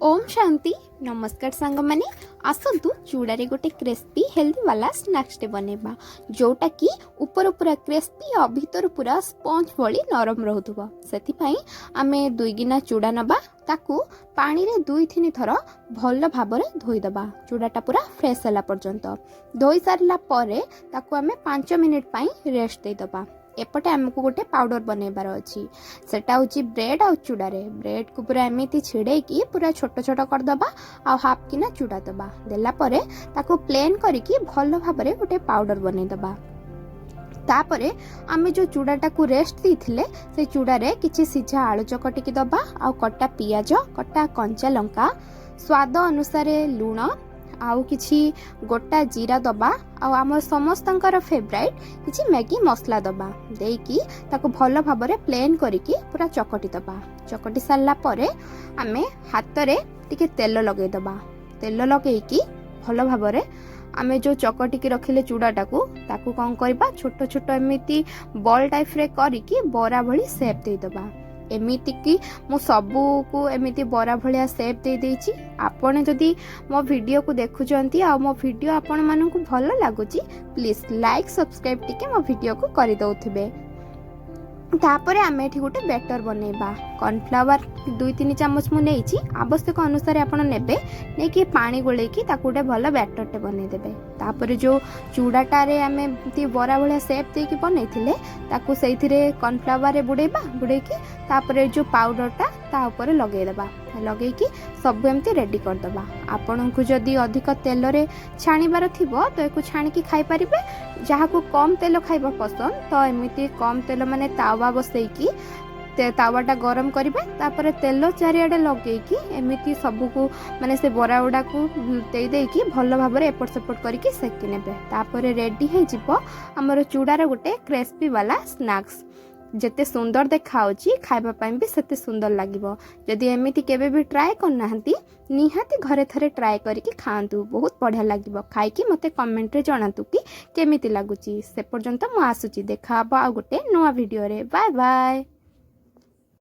ओम शांति नमस्कार सांग माने आसतु चूड़ारे गोटे क्रिस्पी हेल्दी वाला स्नैक्स टे बनेबा जोटा कि ऊपर पूरा क्रिस्पी और भीतर पूरा स्पंज भली नरम रहउथबो। सेति पई आमे 2 गिना चूड़ा नबा ताकू पानी रे 2-3 थर भल भाबरे धोई दबा। चूड़ाटा पूरा फ्रेश होला पर्यंत धोई सारला परे ताकू आमे 5 मिनिट पई रेस्ट दे दबा। एपटे आमको गोटे पाउडर बनैबार अच्छी सेटा हूँ ब्रेड आ चूड़ारे ब्रेड को पूरा एमती छिड़े कि पूरा छोट छोट करदबा आ हाफ किना चूड़ा दबा देला परे ताको प्लेन करिकी भल भाबरे गोटे पाउडर बनैदबा। तापरे आमे जो चूड़ाटा को रेस्ट देथिले से चूड़ारे किछि सिझा आलू चकटिकी दबा आ कटा पियाज कटा कंचा लंका स्वाद अनुसार लूण आउ किछि गोटा जीरा दबा आम समस्तंकर फेवरेट किछि मैगी मसला दबा देकी ताको भल भाबरे प्लेन करिकी पूरा चकटी दबा। चकटी सारला परे आमे हाथ रे टिके तेल लगै दबा। तेल लगैकी भल भाबरे आमे जो चकटिकी रखिले चूड़ाटाकू ताकू कौन करबा छोट छोट एमिति बॉल टाइप रे करिकी बरा भली शेप दे दबा। एमिति कि मु सबू को एमिति बरा भलिया शेप दे देछि। आपण जदि मो वीडियो को देखुचंती आ मो वीडियो आपण मानन को भलो लागुची प्लीज लाइक सब्सक्राइब टिके मो वीडियो को करि दउथिबे। तापरे आमे एठी गोटे बैटर बनेबा। कॉर्नफ्लावर 2-3 चामच मु नेइछि आवश्यक अनुसार आपण नेबे नेकी पानी गोलेकी ताकू गोटे भलो बैटर टे बनै देबे। तापरे जो चूड़ाटा रे आमे ती बरा भलिया शेप देकी बनैथिले ताकू सेइथिरे कॉर्नफ्लावर रे बुडैबा बुडैकी तापरे जो पाउडरटा ता ऊपर लगै देबा लगैकी सब एमती रेडी कर दबा। आपन को जदी अधिक तेल रे छाणीबार थिबो तो एको छाणी की खाई परिबे। जहा को कम तेल खाइबा पसंद तो एमिति कम तेल माने तावा बसैकी तावाटा गरम करिबे तापर तेल चारिआडे लगेकी एमिति सब को माने से बरा उडा को देई देकी भल भाबरे एपट सेपट करिकी सेकी नेबे। तापर रेडी हे जिवो हमर चूड़ार गोटे क्रिस्पी वाला स्नैक्स। जेते सुंदर देखाउची खाइबा पाई भी सेते सुंदर लागिबो। जदि एमिति केबे भी ट्राई करनाहंती निहाती घरे थरे ट्राई करिकी खांतु बहुत बढ़िया लागिबो। खाइकी मते कमेंट रे जणातु कि केमिति लागुची। से पर्यंत मु आसुची देखा आ गोटे नवा वीडियो रे। Bye bye.